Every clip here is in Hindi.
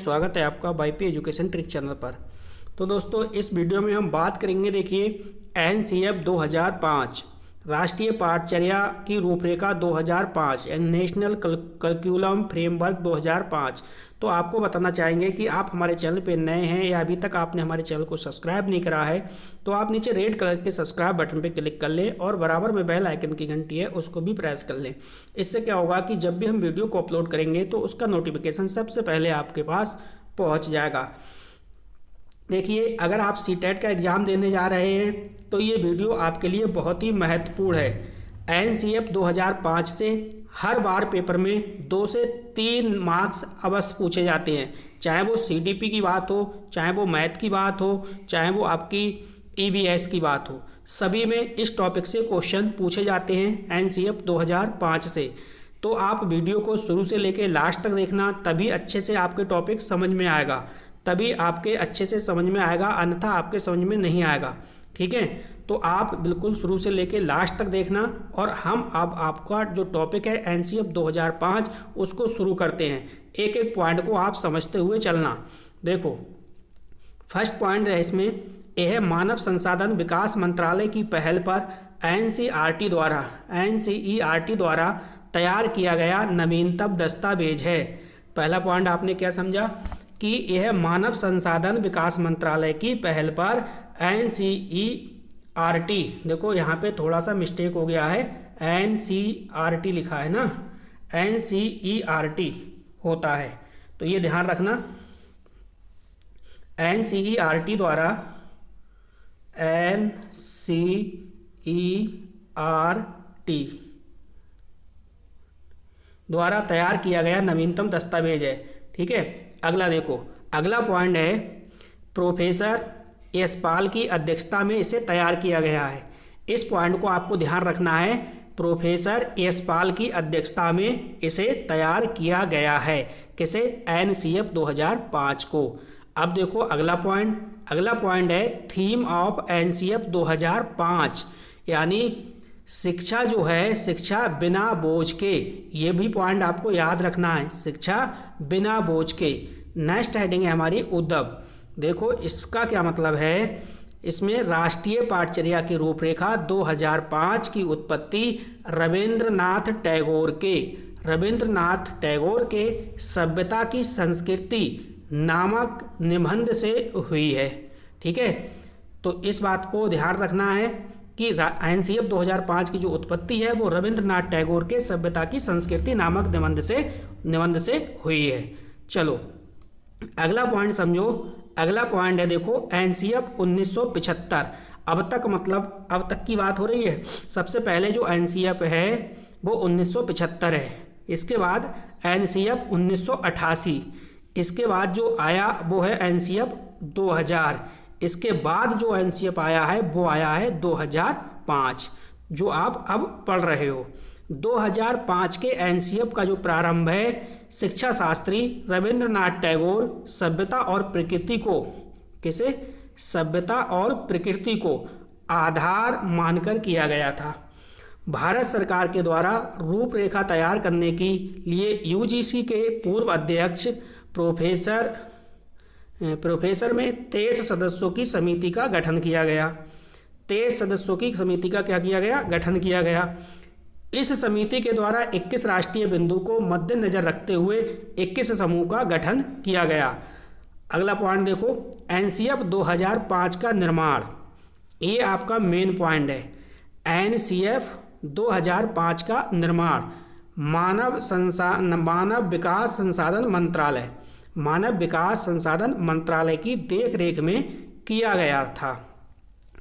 स्वागत है आपका वाईपी एजुकेशन ट्रिक चैनल पर। तो दोस्तों इस वीडियो में हम बात करेंगे, देखिए एनसीएफ 2005 राष्ट्रीय पाठचर्या की रूपरेखा 2005 एंड नेशनल करिकुलम फ्रेमवर्क 2005। तो आपको बताना चाहेंगे कि आप हमारे चैनल पे नए हैं या अभी तक आपने हमारे चैनल को सब्सक्राइब नहीं करा है तो आप नीचे रेड कलर के सब्सक्राइब बटन पे क्लिक कर लें और बराबर में बेल आइकन की घंटी है उसको भी प्रेस कर लें। इससे क्या होगा कि जब भी हम वीडियो को अपलोड करेंगे तो उसका नोटिफिकेशन सबसे पहले आपके पास पहुँच जाएगा। देखिए अगर आप सीटेट का एग्ज़ाम देने जा रहे हैं तो ये वीडियो आपके लिए बहुत ही महत्वपूर्ण है। एनसीएफ 2005 से हर बार पेपर में 2 से 3 मार्क्स अवश्य पूछे जाते हैं, चाहे वो सीडीपी की बात हो, चाहे वो मैथ की बात हो, चाहे वो आपकी ईवीएस की बात हो, सभी में इस टॉपिक से क्वेश्चन पूछे जाते हैं एनसीएफ 2005 से। तो आप वीडियो को शुरू से लेकर लास्ट तक देखना, तभी अच्छे से आपके टॉपिक समझ में आएगा, तभी आपके अच्छे से समझ में आएगा, अन्यथा आपके समझ में नहीं आएगा। ठीक है, तो आप बिल्कुल शुरू से लेके लास्ट तक देखना और हम अब आपका जो टॉपिक है एनसीएफ 2005 उसको शुरू करते हैं। एक एक पॉइंट को आप समझते हुए चलना। देखो फर्स्ट पॉइंट है इसमें, यह है मानव संसाधन विकास मंत्रालय की पहल पर एनसीईआरटी द्वारा तैयार किया गया नवीनतम दस्तावेज है। पहला पॉइंट आपने क्या समझा कि यह मानव संसाधन विकास मंत्रालय की पहल पर एनसीईआरटी, देखो यहाँ पे थोड़ा सा मिस्टेक हो गया है, एनसीईआरटी लिखा है ना, एनसीईआरटी होता है, तो ये ध्यान रखना। एनसीईआरटी द्वारा तैयार किया गया नवीनतम दस्तावेज है। ठीक है, अगला देखो, अगला पॉइंट है प्रोफेसर यशपाल की अध्यक्षता में इसे तैयार किया गया है। इस पॉइंट को आपको ध्यान रखना है, प्रोफेसर यशपाल की अध्यक्षता में इसे तैयार किया गया है, किसे, एनसीएफ 2005 को। अब देखो अगला पॉइंट है थीम ऑफ एनसीएफ 2005, यानी शिक्षा जो है, शिक्षा बिना बोझ के, ये भी पॉइंट आपको याद रखना है, शिक्षा बिना बोझ के। नेक्स्ट हेडिंग है हमारी उद्धव। देखो इसका क्या मतलब है, इसमें राष्ट्रीय पाठचर्या की रूपरेखा 2005 की उत्पत्ति रविंद्रनाथ टैगोर के सभ्यता की संस्कृति नामक निबंध से हुई है। ठीक है, तो इस बात को ध्यान रखना है कि एनसीएफ 2005 की जो उत्पत्ति है वो रविंद्रनाथ टैगोर के सभ्यता की संस्कृति नामक निबंध से हुई है। चलो अगला पॉइंट समझो। अगला पॉइंट है देखो एनसीएफ 1975। अब तक की बात हो रही है। सबसे पहले जो एनसीएफ है वो 1975 है, इसके बाद एनसीएफ 1988, इसके बाद जो आया वो है एनसीएफ 2000, इसके बाद जो एनसीएफ आया है वो आया है 2005, जो आप अब पढ़ रहे हो। 2005 के एनसीएफ का जो प्रारंभ है शिक्षा शास्त्री रविंद्रनाथ टैगोर सभ्यता और प्रकृति को आधार मानकर किया गया था। भारत सरकार के द्वारा रूपरेखा तैयार करने के लिए यूजीसी के पूर्व अध्यक्ष प्रोफेसर में 23 सदस्यों की समिति का गठन किया गया। 23 सदस्यों की समिति का गठन किया गया। इस समिति के द्वारा 21 राष्ट्रीय बिंदु को मद्देनजर रखते हुए 21 समूह का गठन किया गया। अगला पॉइंट देखो एनसीएफ 2005 का निर्माण, ये आपका मेन पॉइंट है। एनसीएफ 2005 का निर्माण मानव विकास संसाधन मंत्रालय की देखरेख में किया गया था।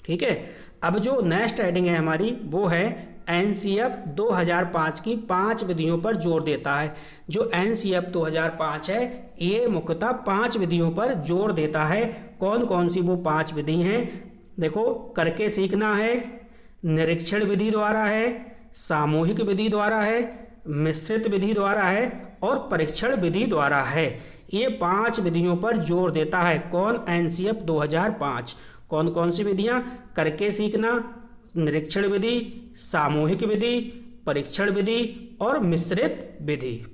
ठीक है, अब जो नेक्स्ट हेडिंग है हमारी वो है एनसीएफ 2005 की 5 विधियों पर जोर देता है। जो एनसीएफ 2005 है ये मुख्यतः 5 विधियों पर जोर देता है। कौन कौन सी वो 5 विधि हैं, देखो करके सीखना है, निरीक्षण विधि द्वारा है, सामूहिक विधि द्वारा है, मिश्रित विधि द्वारा है और परीक्षण विधि द्वारा है। ये 5 विधियों पर जोर देता है कौन, एनसीएफ 2005। कौन कौन सी विधियां, करके सीखना, निरीक्षण विधि, सामूहिक विधि, परीक्षण विधि और मिश्रित विधि।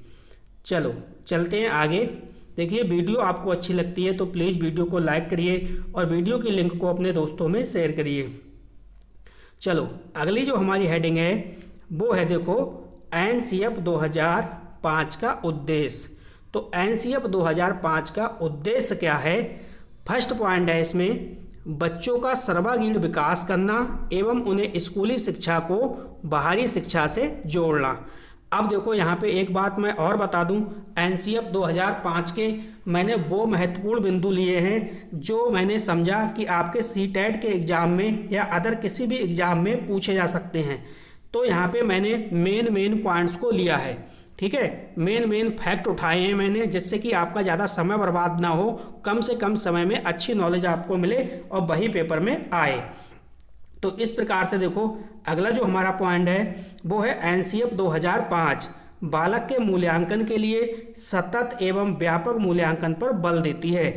चलो चलते हैं आगे। देखिए वीडियो आपको अच्छी लगती है तो प्लीज़ वीडियो को लाइक करिए और वीडियो की लिंक को अपने दोस्तों में शेयर करिए। चलो अगली जो हमारी हेडिंग है वो है देखो एनसीएफ 2005 का उद्देश्य। तो एनसीएफ 2005 का उद्देश्य क्या है? फर्स्ट पॉइंट है इसमें बच्चों का सर्वांगीण विकास करना एवं उन्हें स्कूली शिक्षा को बाहरी शिक्षा से जोड़ना। अब देखो यहाँ पे एक बात मैं और बता दूं, एनसीएफ 2005 के मैंने वो महत्वपूर्ण बिंदु लिए हैं जो मैंने समझा कि आपके सीटेट के एग्ज़ाम में या अदर किसी भी एग्ज़ाम में पूछे जा सकते हैं। तो यहाँ पे मैंने मेन पॉइंट्स को लिया है, ठीक है, मेन फैक्ट उठाए हैं मैंने, जिससे कि आपका ज़्यादा समय बर्बाद ना हो, कम से कम समय में अच्छी नॉलेज आपको मिले और वही पेपर में आए। तो इस प्रकार से देखो अगला जो हमारा पॉइंट है वो है एनसीएफ 2005 बालक के मूल्यांकन के लिए सतत एवं व्यापक मूल्यांकन पर बल देती है।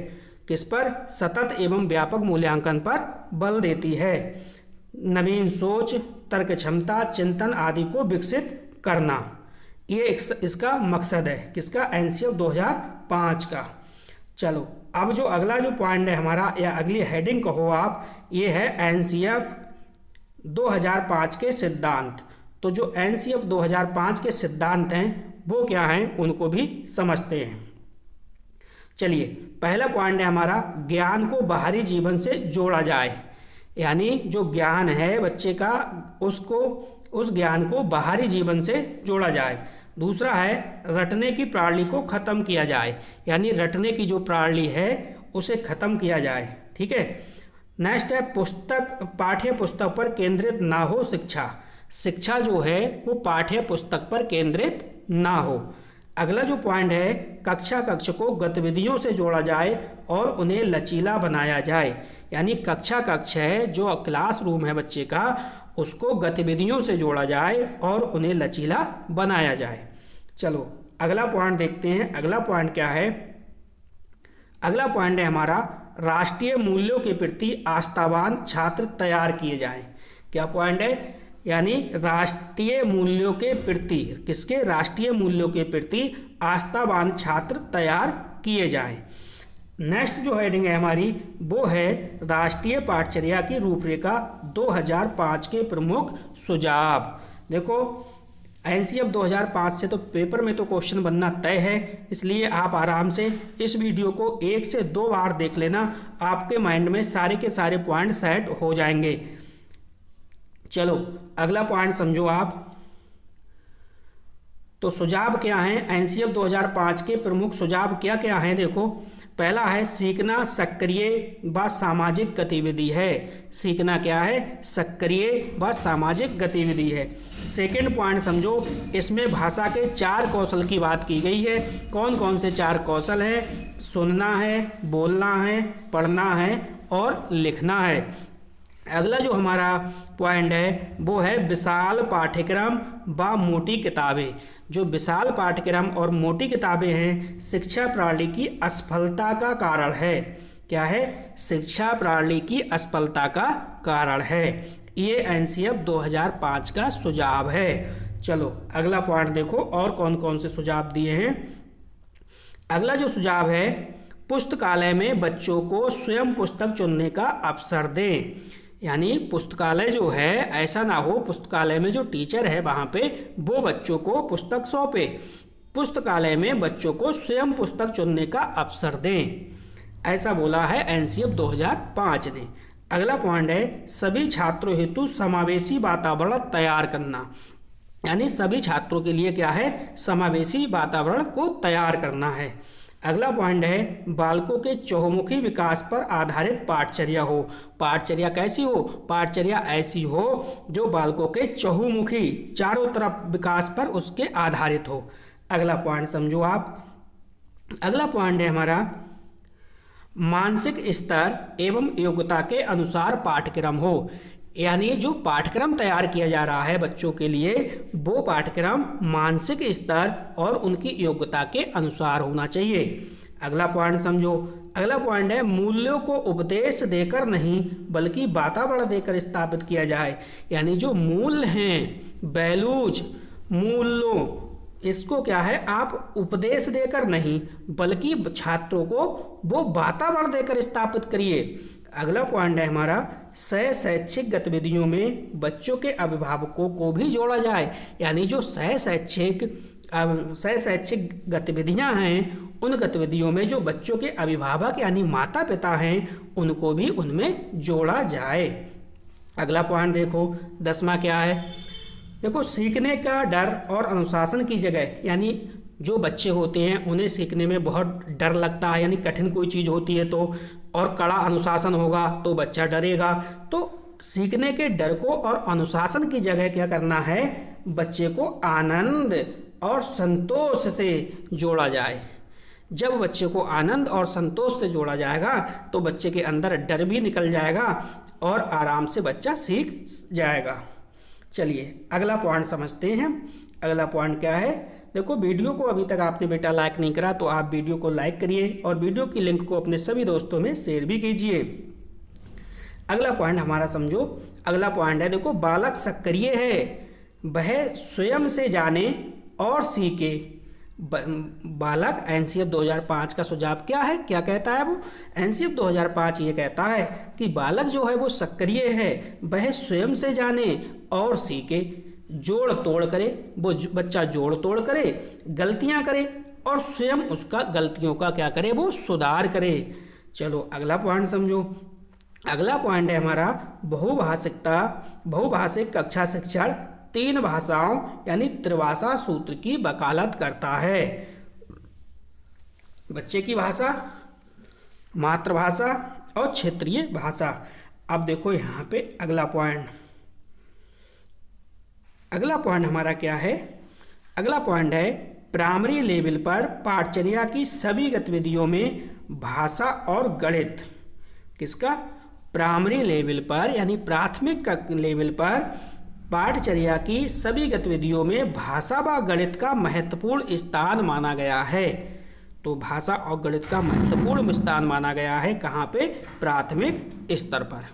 किस पर? सतत एवं व्यापक मूल्यांकन पर बल देती है। नवीन सोच, तर्क क्षमता, चिंतन आदि को विकसित करना, ये इसका मकसद है। किसका? एनसीएफ 2005 का। चलो अब जो अगला जो पॉइंट है हमारा या अगली हेडिंग कहो आप, ये है एनसीएफ 2005 के सिद्धांत। तो जो एनसीएफ 2005 के सिद्धांत हैं वो क्या हैं उनको भी समझते हैं। चलिए पहला पॉइंट है हमारा ज्ञान को बाहरी जीवन से जोड़ा जाए, यानी जो ज्ञान है बच्चे का उसको उस ज्ञान को बाहरी जीवन से जोड़ा जाए। दूसरा है रटने की प्रणाली को ख़त्म किया जाए, यानी रटने की जो प्रणाली है उसे ख़त्म किया जाए, ठीक है। नेक्स्ट है पाठ्य पुस्तक पर केंद्रित ना हो शिक्षा। शिक्षा जो है वो पाठ्य पुस्तक पर केंद्रित ना हो। अगला जो पॉइंट है कक्ष को गतिविधियों से जोड़ा जाए और उन्हें लचीला बनाया जाए, यानी कक्ष है जो क्लासरूम है बच्चे का उसको गतिविधियों से जोड़ा जाए और उन्हें लचीला बनाया जाए। चलो अगला पॉइंट देखते हैं। अगला पॉइंट क्या है? अगला पॉइंट है हमारा राष्ट्रीय मूल्यों के प्रति आस्थावान छात्र तैयार किए जाएं। क्या पॉइंट है? यानी राष्ट्रीय मूल्यों के प्रति, किसके? राष्ट्रीय मूल्यों के प्रति आस्थावान छात्र तैयार किए जाएं। नेक्स्ट जो हेडिंग है हमारी वो है राष्ट्रीय पाठचर्या की रूपरेखा 2005 के प्रमुख सुझाव। देखो एनसीएफ 2005 से तो पेपर में तो क्वेश्चन बनना तय है, इसलिए आप आराम से इस वीडियो को 1 से 2 बार देख लेना, आपके माइंड में सारे के सारे पॉइंट सेट हो जाएंगे। चलो अगला पॉइंट समझो आप। तो सुझाव क्या हैं? एनसीएफ 2005 के प्रमुख सुझाव क्या क्या हैं? देखो पहला है सीखना सक्रिय व सामाजिक गतिविधि है। सीखना क्या है? सक्रिय व सामाजिक गतिविधि है। सेकंड पॉइंट समझो, इसमें भाषा के 4 कौशल की बात की गई है। कौन कौन से 4 कौशल हैं? सुनना है, बोलना है, पढ़ना है और लिखना है। अगला जो हमारा पॉइंट है वो है विशाल पाठ्यक्रम व मोटी किताबें। जो विशाल पाठ्यक्रम और मोटी किताबें हैं शिक्षा प्रणाली की असफलता का कारण है। क्या है? शिक्षा प्रणाली की असफलता का कारण है। ये एनसीएफ 2005 का सुझाव है। चलो अगला पॉइंट देखो और कौन कौन से सुझाव दिए हैं। अगला जो सुझाव है पुस्तकालय में बच्चों को स्वयं पुस्तक चुनने का अवसर दें। यानी पुस्तकालय जो है ऐसा ना हो पुस्तकालय में जो टीचर है वहाँ पे वो बच्चों को पुस्तक सौंपे, पुस्तकालय में बच्चों को स्वयं पुस्तक चुनने का अवसर दें, ऐसा बोला है एनसीएफ 2005 ने। अगला पॉइंट है सभी छात्रों हेतु समावेशी वातावरण तैयार करना, यानी सभी छात्रों के लिए क्या है? समावेशी वातावरण को तैयार करना है। अगला पॉइंट है बालकों के चहुमुखी विकास पर आधारित पाठचर्या हो। पाठचर्या कैसी हो? पाठचर्या ऐसी हो जो बालकों के चहुमुखी चारों तरफ विकास पर उसके आधारित हो। अगला पॉइंट समझो आप। अगला पॉइंट है हमारा मानसिक स्तर एवं योग्यता के अनुसार पाठ्यक्रम हो, यानी जो पाठ्यक्रम तैयार किया जा रहा है बच्चों के लिए वो पाठ्यक्रम मानसिक स्तर और उनकी योग्यता के अनुसार होना चाहिए। अगला पॉइंट समझो। अगला पॉइंट है मूल्यों को उपदेश देकर नहीं बल्कि वातावरण देकर स्थापित किया जाए, यानी जो मूल्य हैं, वैल्यूज, मूल्यों, इसको क्या है, आप उपदेश देकर नहीं बल्कि छात्रों को वो वातावरण देकर स्थापित करिए। अगला पॉइंट है हमारा, सह शैक्षिक गतिविधियों में बच्चों के अभिभावकों को भी जोड़ा जाए। यानी जो सह शैक्षिक गतिविधियां हैं, उन गतिविधियों में जो बच्चों के अभिभावक यानी माता पिता हैं उनको भी उनमें जोड़ा जाए। अगला पॉइंट देखो 10वां क्या है, देखो सीखने का डर और अनुशासन की जगह, यानी जो बच्चे होते हैं उन्हें सीखने में बहुत डर लगता है, यानी कठिन कोई चीज़ होती है तो, और कड़ा अनुशासन होगा तो बच्चा डरेगा। तो सीखने के डर को और अनुशासन की जगह क्या करना है, बच्चे को आनंद और संतोष से जोड़ा जाए। जब बच्चे को आनंद और संतोष से जोड़ा जाएगा तो बच्चे के अंदर डर भी निकल जाएगा और आराम से बच्चा सीख जाएगा। चलिए अगला पॉइंट समझते हैं। अगला पॉइंट क्या है, देखो वीडियो को अभी तक आपने बेटा लाइक नहीं करा तो आप वीडियो को लाइक करिए और वीडियो की लिंक को अपने सभी दोस्तों में शेयर भी कीजिए। अगला पॉइंट हमारा समझो, अगला पॉइंट है देखो, बालक सक्रिय है, वह स्वयं से जाने और सीखे। बालक एनसीएफ 2005 का सुझाव क्या है, क्या कहता है वो, एनसीएफ 2005 ये कहता है कि बालक जो है वो सक्रिय है, वह स्वयं से जाने और सीखे, जोड़ तोड़ करे, वो बच्चा जोड़ तोड़ करे, गलतियां करे और स्वयं उसका गलतियों का क्या करे, वो सुधार करे। चलो अगला पॉइंट समझो। अगला पॉइंट है हमारा बहुभाषिकता, बहुभाषिक कक्षा शिक्षण 3 भाषाओं यानी त्रिभाषा सूत्र की वकालत करता है। बच्चे की भाषा, मातृभाषा और क्षेत्रीय भाषा। अब देखो यहाँ पे अगला पॉइंट, अगला पॉइंट हमारा क्या है, अगला पॉइंट है प्राइमरी लेवल पर पाठचर्या की सभी गतिविधियों में भाषा और गणित। किसका, प्राइमरी लेवल पर यानी प्राथमिक लेवल पर पाठचर्या की सभी गतिविधियों में भाषा व गणित का महत्वपूर्ण स्थान माना गया है। तो भाषा और गणित का महत्वपूर्ण स्थान माना गया है कहाँ पे, प्राथमिक स्तर पर।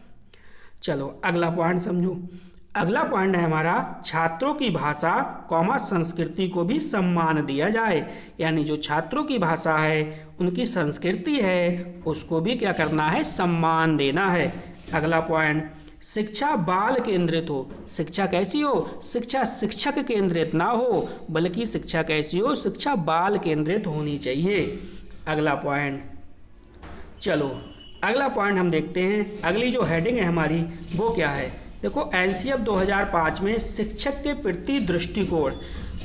चलो अगला पॉइंट समझो। अगला पॉइंट है हमारा छात्रों की भाषा कॉमा संस्कृति को भी सम्मान दिया जाए। यानी जो छात्रों की भाषा है, उनकी संस्कृति है, उसको भी क्या करना है, सम्मान देना है। अगला पॉइंट, शिक्षा बाल केंद्रित हो। शिक्षा कैसी हो, शिक्षा शिक्षक केंद्रित ना हो बल्कि शिक्षा कैसी हो, शिक्षा बाल केंद्रित होनी चाहिए। अगला पॉइंट, चलो अगला पॉइंट हम देखते हैं। अगली जो हेडिंग है हमारी वो क्या है, देखो एनसीएफ 2005 में शिक्षक के प्रति दृष्टिकोण।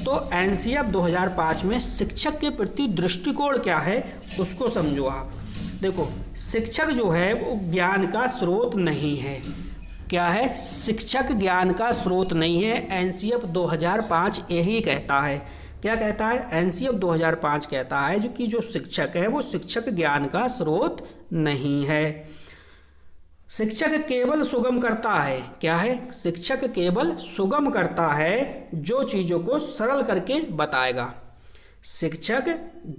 तो एनसीएफ 2005 में शिक्षक के प्रति दृष्टिकोण क्या है उसको समझो आप। देखो शिक्षक जो है वो ज्ञान का स्रोत नहीं है। क्या है, शिक्षक ज्ञान का स्रोत नहीं है। एनसीएफ 2005 यही कहता है। क्या कहता है, एनसीएफ 2005 कहता है जो कि जो शिक्षक है वो शिक्षक ज्ञान का स्रोत नहीं है। शिक्षक केवल सुगम करता है। क्या है, शिक्षक केवल सुगम करता है जो चीज़ों को सरल करके बताएगा। शिक्षक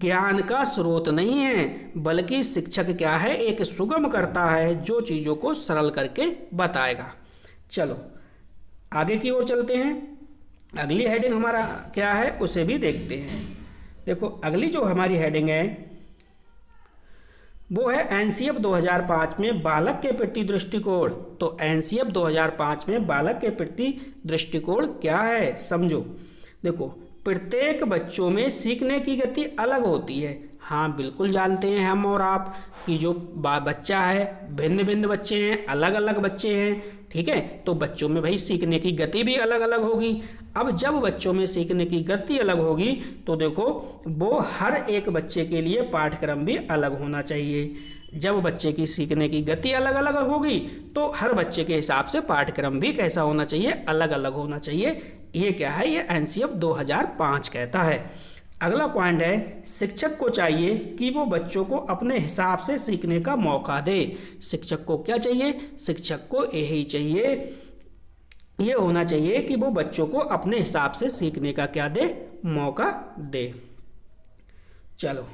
ज्ञान का स्रोत नहीं है बल्कि शिक्षक क्या है, एक सुगम करता है जो चीज़ों को सरल करके बताएगा। चलो आगे की ओर चलते हैं। अगली हेडिंग हमारा क्या है उसे भी देखते हैं। देखो अगली जो हमारी हेडिंग है वो है एनसीएफ 2005 में बालक के प्रति दृष्टिकोण। तो एनसीएफ 2005 में बालक के प्रति दृष्टिकोण क्या है समझो। देखो प्रत्येक बच्चों में सीखने की गति अलग होती है। हाँ बिल्कुल जानते हैं हम और आप कि जो बच्चा है भिन्न भिन्न बच्चे हैं, अलग अलग बच्चे हैं, ठीक है। तो बच्चों में भाई सीखने की गति भी अलग अलग होगी। अब जब बच्चों में सीखने की गति अलग होगी तो देखो वो हर एक बच्चे के लिए पाठ्यक्रम भी अलग होना चाहिए। जब बच्चे की सीखने की गति अलग अलग होगी तो हर बच्चे के हिसाब से पाठ्यक्रम भी कैसा होना चाहिए, अलग अलग होना चाहिए। ये क्या है, ये एनसीएफ 2005 कहता है। अगला पॉइंट है शिक्षक को चाहिए कि वो बच्चों को अपने हिसाब से सीखने का मौका दे। शिक्षक को क्या चाहिए, शिक्षक को यही चाहिए, ये होना चाहिए कि वो बच्चों को अपने हिसाब से सीखने का क्या दे, मौका दे। चलो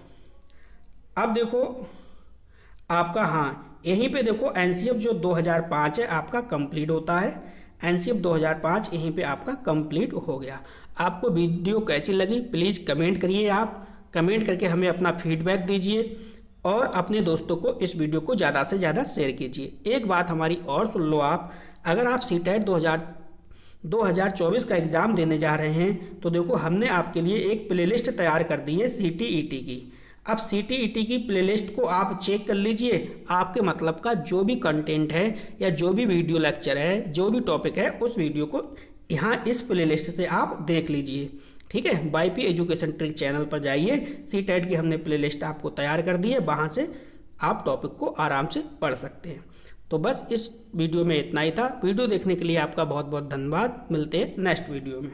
अब देखो आपका, हाँ यहीं पे देखो एनसीएफ जो 2005 है आपका कंप्लीट होता है। एनसीएफ 2005 यहीं पे आपका कंप्लीट हो गया। आपको वीडियो कैसी लगी प्लीज़ कमेंट करिए, आप कमेंट करके हमें अपना फीडबैक दीजिए और अपने दोस्तों को इस वीडियो को ज़्यादा से ज़्यादा शेयर कीजिए। एक बात हमारी और सुन लो आप, अगर आप सीटेट 2024 का एग्ज़ाम देने जा रहे हैं तो देखो हमने आपके लिए एक प्लेलिस्ट तैयार कर दी है सीटीईटी की। अब सीटीईटी की प्लेलिस्ट को आप चेक कर लीजिए, आपके मतलब का जो भी कंटेंट है या जो भी वीडियो लेक्चर है, जो भी टॉपिक है, उस वीडियो को यहाँ इस प्लेलिस्ट से आप देख लीजिए। ठीक है, वाईपी एजुकेशन ट्रिक चैनल पर जाइए, सीटेट की हमने प्लेलिस्ट आपको तैयार कर दी है, वहाँ से आप टॉपिक को आराम से पढ़ सकते हैं। तो बस इस वीडियो में इतना ही था। वीडियो देखने के लिए आपका बहुत बहुत धन्यवाद। मिलते हैं नेक्स्ट वीडियो में।